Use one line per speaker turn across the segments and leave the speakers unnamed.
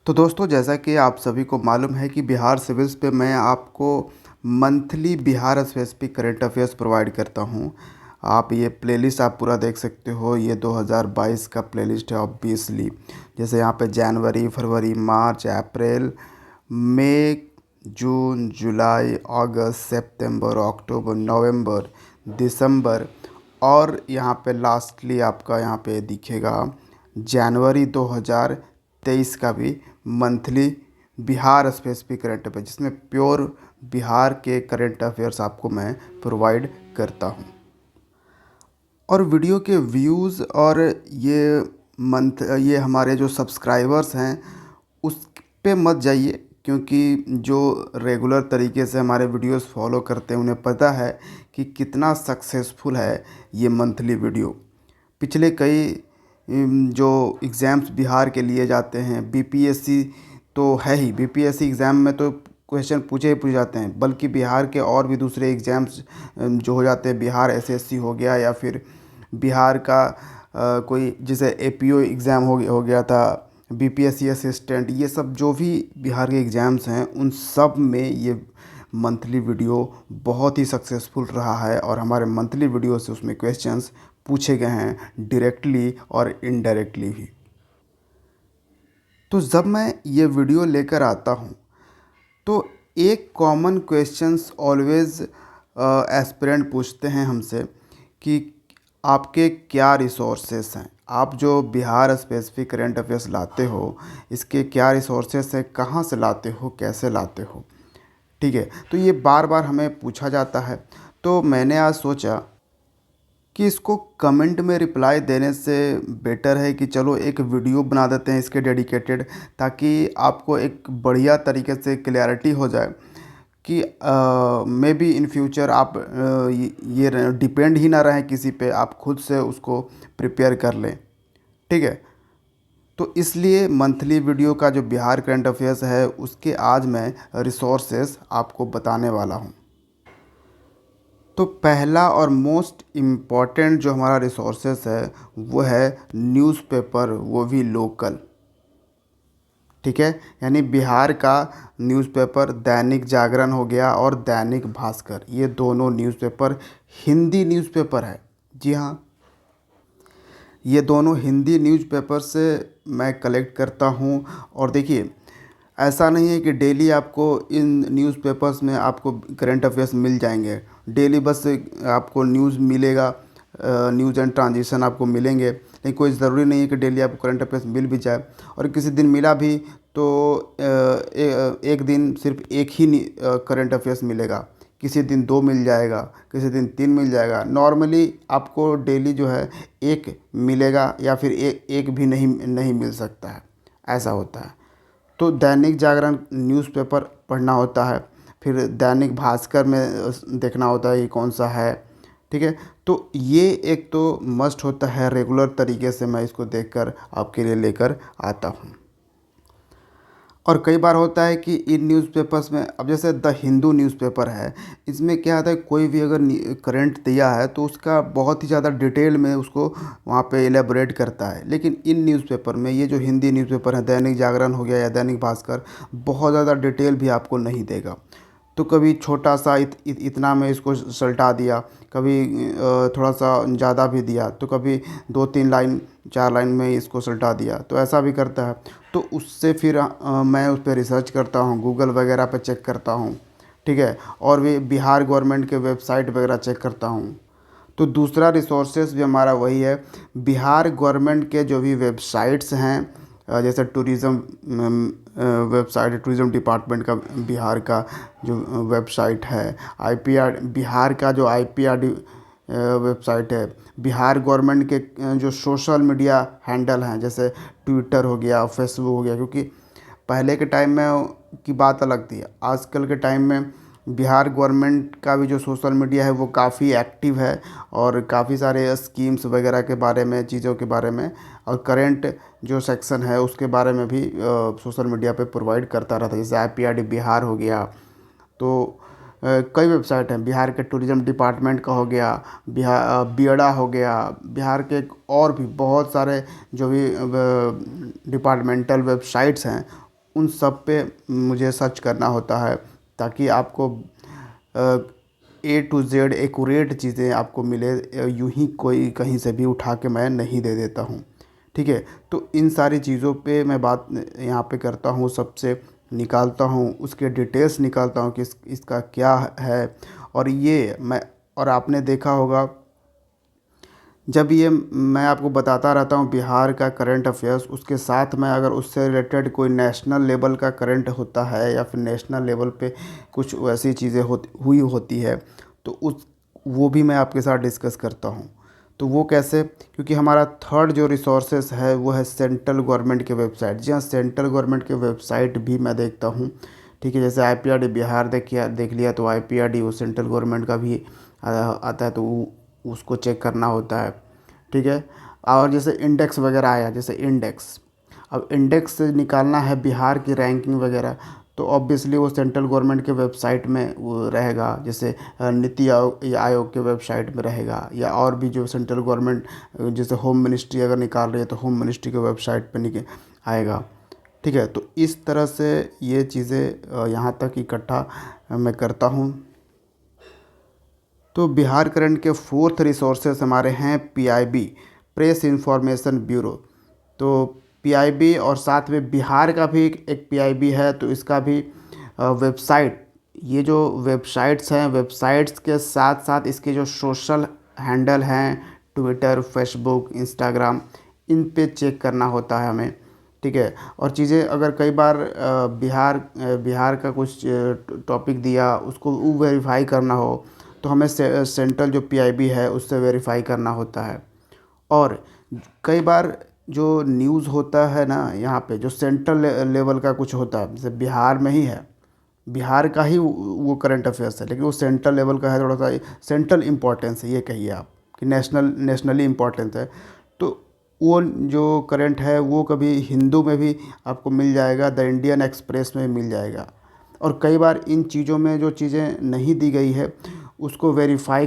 तो दोस्तों, जैसा कि आप सभी को मालूम है कि बिहार सिविल्स पे मैं आपको monthly Bihar specific current affairs provide करता हूँ। आप ये प्लेलिस्ट आप पूरा देख सकते हो। ये 2022 का प्लेलिस्ट है ऑब्वियसली। जैसे यहाँ पे जनवरी, फरवरी, मार्च, अप्रैल, मई, जून, जुलाई, अगस्त, सितंबर, अक्टूबर, नवंबर, दिसंबर और यहाँ पे लास्टली आपका यहाँ पे दिखेगा जनवरी 2023 का भी monthly Bihar specific current affair, जिसमें प्योर बिहार के करंट अफेयर्स आपको मैं प्रोवाइड करता हूँ। और वीडियो के व्यूज़ और ये हमारे जो सब्सक्राइबर्स हैं उस पे मत जाइए, क्योंकि जो रेगुलर तरीके से हमारे वीडियोस फॉलो करते हैं उन्हें पता है कि कितना सक्सेसफुल है ये मंथली वीडियो। पिछले कई जो एग्ज़ाम्स बिहार के लिए जाते हैं, बीपीएससी तो है ही, बीपीएससी एग्ज़ाम में तो क्वेश्चन पूछे ही पूछे जाते हैं, बल्कि बिहार के और भी दूसरे एग्ज़ाम्स जो हो जाते हैं, बिहार एसएससी हो गया या फिर बिहार का कोई जैसे एपीओ एग्ज़ाम हो गया था, बीपीएससी असिस्टेंट, ये सब जो भी बिहार के एग्ज़ाम्स हैं उन सब में ये मंथली वीडियो बहुत ही सक्सेसफुल रहा है। और हमारे मंथली वीडियो से उसमें क्वेश्चंस पूछे गए हैं डायरेक्टली और इनडायरेक्टली भी। तो जब मैं ये वीडियो लेकर आता हूँ तो एक कॉमन क्वेश्चंस ऑलवेज़ एस्पिरेंट पूछते हैं हमसे कि आपके क्या रिसोर्सेस हैं, आप जो बिहार स्पेसिफिक करंट अफेयर्स लाते हो इसके क्या रिसोर्सेस हैं, कहाँ से लाते हो, कैसे लाते हो। ठीक है, तो ये बार बार हमें पूछा जाता है। तो मैंने आज सोचा कि इसको कमेंट में रिप्लाई देने से बेटर है कि चलो एक वीडियो बना देते हैं इसके डेडिकेटेड, ताकि आपको एक बढ़िया तरीके से क्लैरिटी हो जाए कि मे बी इन फ्यूचर आप ये डिपेंड ही ना रहें किसी पे, आप खुद से उसको प्रिपेयर कर लें। ठीक है, तो इसलिए मंथली वीडियो का जो बिहार करंट अफेयर्स है उसके आज मैं रिसोर्सेस आपको बताने वाला हूँ। तो पहला और मोस्ट इम्पॉर्टेंट जो हमारा रिसोर्सेस है वो है न्यूज़पेपर, वो भी लोकल। ठीक है, यानी बिहार का न्यूज़पेपर दैनिक जागरण हो गया और दैनिक भास्कर, ये दोनों न्यूज़पेपर हिंदी न्यूज़पेपर है। जी हाँ, ये दोनों हिंदी न्यूज़पेपर से मैं कलेक्ट करता हूँ। और देखिए, ऐसा नहीं है कि डेली आपको इन न्यूज़पेपर्स में आपको करंट अफेयर्स मिल जाएंगे। डेली बस आपको न्यूज़ मिलेगा, न्यूज़ एंड ट्रांजिशन आपको मिलेंगे, लेकिन कोई ज़रूरी नहीं है कि डेली आपको करंट अफेयर्स मिल भी जाए। और किसी दिन मिला भी तो एक दिन सिर्फ एक ही करंट अफेयर्स मिलेगा, किसी दिन दो मिल जाएगा, किसी दिन तीन मिल जाएगा। नॉर्मली आपको डेली जो है एक मिलेगा या फिर एक भी नहीं मिल सकता है, ऐसा होता है। तो दैनिक जागरण न्यूज़पेपर पढ़ना होता है, फिर दैनिक भास्कर में देखना होता है ये कौन सा है। ठीक है, तो ये एक तो मस्ट होता है, रेगुलर तरीके से मैं इसको देखकर आपके लिए लेकर आता हूँ। और कई बार होता है कि इन न्यूज़पेपर्स में, अब जैसे द हिंदू न्यूज़पेपर है, इसमें क्या होता है, कोई भी अगर करंट दिया है तो उसका बहुत ही ज़्यादा डिटेल में उसको वहाँ पे एलेबोरेट करता है। लेकिन इन न्यूज़पेपर में, ये जो हिंदी न्यूज़पेपर है, दैनिक जागरण हो गया या दैनिक भास्कर, बहुत ज़्यादा डिटेल भी आपको नहीं देगा। तो कभी छोटा सा इतना में इसको सलटा दिया, कभी थोड़ा सा ज़्यादा भी दिया, तो कभी दो तीन लाइन चार लाइन में इसको सलटा दिया, तो ऐसा भी करता है। तो उससे फिर मैं उस पर रिसर्च करता हूँ, गूगल वगैरह पे चेक करता हूँ। ठीक है, और भी बिहार गवर्नमेंट के वेबसाइट वगैरह चेक करता हूँ। तो दूसरा रिसोर्सेज भी हमारा वही है, बिहार गवर्नमेंट के जो भी वेबसाइट्स हैं, जैसे टूरिज़्म वेबसाइट है, टूरिज़्म डिपार्टमेंट का बिहार का जो वेबसाइट है, आईपीआर बिहार का जो आईपीआरडी वेबसाइट है, बिहार गवर्नमेंट के जो सोशल मीडिया हैंडल हैं, जैसे ट्विटर हो गया, फेसबुक हो गया। क्योंकि पहले के टाइम में की बात अलग थी, आजकल के टाइम में बिहार गवर्नमेंट का भी जो सोशल मीडिया है वो काफ़ी एक्टिव है, और काफ़ी सारे स्कीम्स वगैरह के बारे में, चीज़ों के बारे में, और करंट जो सेक्शन है उसके बारे में भी सोशल मीडिया पे प्रोवाइड करता रहता है। जैसे आईपीआरडी बिहार हो गया, तो कई वेबसाइट हैं, बिहार के टूरिज़्म डिपार्टमेंट का हो गया, बिहार बियडा हो गया, बिहार के और भी बहुत सारे जो भी डिपार्टमेंटल वेबसाइट्स हैं उन सब पे मुझे सर्च करना होता है ताकि आपको A to Z एक्यूरेट चीज़ें आपको मिले। यूं ही कोई कहीं से भी उठा के मैं नहीं दे देता हूँ, ठीक है। तो इन सारी चीज़ों पे मैं बात यहाँ पे करता हूँ, सबसे निकालता हूँ, उसके डिटेल्स निकालता हूँ कि इसका क्या है। और ये मैं, और आपने देखा होगा जब ये मैं आपको बताता रहता हूँ बिहार का करंट अफेयर्स, उसके साथ में अगर उससे रिलेटेड कोई नेशनल लेवल का करंट होता है या फिर नेशनल लेवल पे कुछ वैसी चीज़ें होती है तो उस वो भी मैं आपके साथ डिस्कस करता हूँ। तो वो कैसे? क्योंकि हमारा थर्ड जो रिसोर्सेस है वो है सेंट्रल गवर्नमेंट के वेबसाइट। जी हाँ, सेंट्रल गवर्नमेंट के वेबसाइट भी मैं देखता हूँ, ठीक है। जैसे IPRD बिहार देख लिया तो IPRD वो सेंट्रल गवर्नमेंट का भी आता है, तो उसको चेक करना होता है, ठीक है। और जैसे इंडेक्स वगैरह आया, जैसे इंडेक्स, अब इंडेक्स से निकालना है बिहार की रैंकिंग वगैरह, तो ऑब्वियसली वो सेंट्रल गवर्नमेंट के वेबसाइट में वो रहेगा। जैसे नीति आयोग के वेबसाइट में रहेगा, या और भी जो सेंट्रल गवर्नमेंट जैसे होम मिनिस्ट्री अगर निकाल रही है तो होम मिनिस्ट्री के वेबसाइट पे आएगा, ठीक है। तो इस तरह से ये चीज़ें यहाँ तक इकट्ठा मैं करता हूँ। तो बिहार करंट के फोर्थ रिसोर्सेस हमारे हैं PIB, प्रेस इंफॉर्मेशन ब्यूरो। तो PIB और साथ में बिहार का भी एक PIB है, तो इसका भी वेबसाइट, ये जो वेबसाइट्स हैं, वेबसाइट्स के साथ साथ इसके जो सोशल हैंडल हैं, ट्विटर, फेसबुक, इंस्टाग्राम, इन पे चेक करना होता है हमें, ठीक है। और चीज़ें अगर कई बार बिहार का कुछ टॉपिक दिया, उसको वेरीफाई करना हो तो हमें सेंट्रल जो PIB है उससे वेरीफाई करना होता है। और कई बार जो न्यूज़ होता है ना, यहाँ पे जो सेंट्रल लेवल का कुछ होता है, जैसे बिहार में ही है, बिहार का ही वो करंट अफेयर्स है, लेकिन वो सेंट्रल लेवल का है, थोड़ा सा सेंट्रल इम्पोर्टेंस है, ये कहिए आप कि नेशनली इम्पोर्टेंस है। तो वो जो करंट है वो कभी हिंदू में भी आपको मिल जाएगा, द इंडियन एक्सप्रेस में मिल जाएगा। और कई बार इन चीज़ों में जो चीज़ें नहीं दी गई है उसको वेरीफाई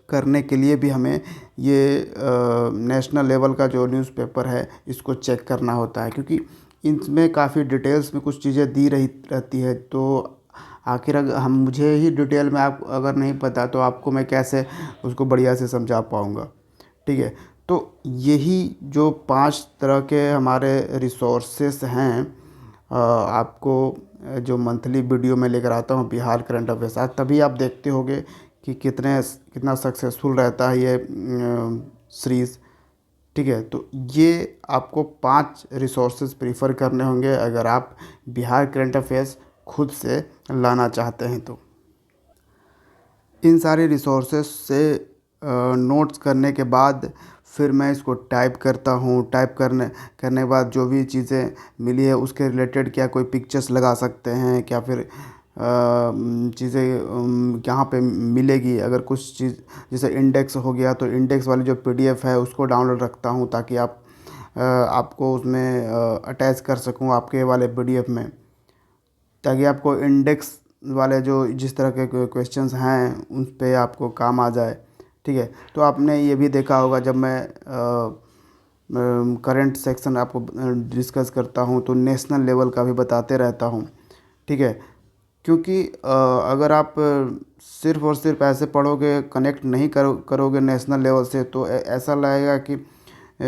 करने के लिए भी हमें ये नेशनल लेवल का जो न्यूज़पेपर है इसको चेक करना होता है, क्योंकि इसमें काफ़ी डिटेल्स में कुछ चीज़ें दी रही रहती है। तो आखिर अगर हम मुझे ही डिटेल में आप अगर नहीं पता तो आपको मैं कैसे उसको बढ़िया से समझा पाऊँगा, ठीक है। तो यही जो 5 तरह के हमारे रिसोर्सेस हैं, आपको जो मंथली वीडियो में लेकर आता हूँ बिहार करंट अफेयर्स, आज तभी आप देखते होंगे कि कितना सक्सेसफुल रहता है ये सीरीज़, ठीक है। तो ये आपको 5 रिसोर्सेज प्रीफर करने होंगे अगर आप बिहार करंट अफेयर्स खुद से लाना चाहते हैं। तो इन सारे रिसोर्सेज से नोट्स करने के बाद फिर मैं इसको टाइप करता हूँ। टाइप करने करने के बाद जो भी चीज़ें मिली है उसके रिलेटेड क्या कोई पिक्चर्स लगा सकते हैं, क्या फिर चीज़ें यहाँ पे मिलेगी। अगर कुछ चीज़ जैसे इंडेक्स हो गया तो इंडेक्स वाली जो PDF है उसको डाउनलोड रखता हूँ ताकि आपको उसमें अटैच कर सकूँ आपके वाले PDF में, ताकि आपको इंडेक्स वाले जो जिस तरह के क्वेश्चंस हैं उन पे आपको काम आ जाए, ठीक है। तो आपने ये भी देखा होगा जब मैं करंट सेक्शन आपको डिस्कस करता हूँ तो नेशनल लेवल का भी बताते रहता हूँ, ठीक है। क्योंकि अगर आप सिर्फ़ और सिर्फ ऐसे पढ़ोगे, कनेक्ट नहीं करोगे नेशनल लेवल से, तो ऐसा लगेगा कि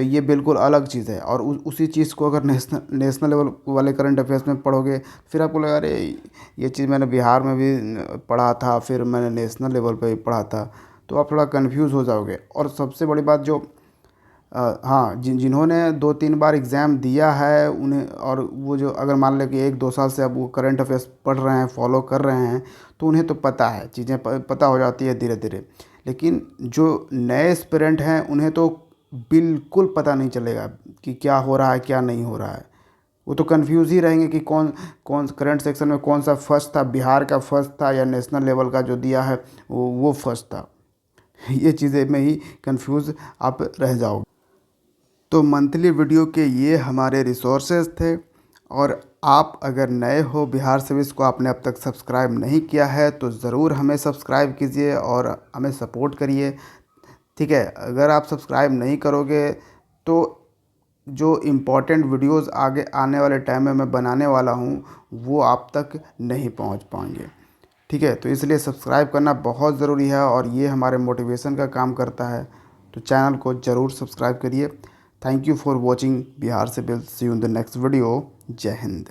ये बिल्कुल अलग चीज़ है। और उसी चीज़ को अगर नेशनल लेवल वाले करंट अफेयर्स में पढ़ोगे फिर आपको लगेगा अरे ये चीज़ मैंने बिहार में भी पढ़ा था, फिर मैंने नेशनल लेवल पे भी पढ़ा था, तो आप थोड़ा कंफ्यूज हो जाओगे। और सबसे बड़ी बात जो हाँ, जिन्होंने 2-3 बार एग्ज़ाम दिया है उन्हें, और वो जो अगर मान लें कि 1-2 साल से अब वो करंट अफेयर्स पढ़ रहे हैं, फॉलो कर रहे हैं, तो उन्हें तो पता है, चीज़ें पता हो जाती है धीरे धीरे। लेकिन जो नए एस्पिरेंट हैं उन्हें तो बिल्कुल पता नहीं चलेगा कि क्या हो रहा है क्या नहीं हो रहा है। वो तो कंफ्यूज ही रहेंगे कि कौन कौन करंट सेक्शन में कौन सा फर्स्ट था, बिहार का फर्स्ट था या नेशनल लेवल का जो दिया है वो फर्स्ट था। ये चीज़ें में ही कंफ्यूज आप रह जाओगे। तो मंथली वीडियो के ये हमारे रिसोर्सेज थे। और आप अगर नए हो बिहार सर्विस को आपने अब तक सब्सक्राइब नहीं किया है तो ज़रूर हमें सब्सक्राइब कीजिए और हमें सपोर्ट करिए, ठीक है। अगर आप सब्सक्राइब नहीं करोगे तो जो इम्पोर्टेंट वीडियोस आगे आने वाले टाइम में मैं बनाने वाला हूँ वो आप तक नहीं पहुँच पाएंगे। ठीक है, तो इसलिए सब्सक्राइब करना बहुत ज़रूरी है और ये हमारे मोटिवेशन का काम करता है। तो चैनल को ज़रूर सब्सक्राइब करिए। Thank you for watching Bihar civil. See you in the next video. जय हिंद।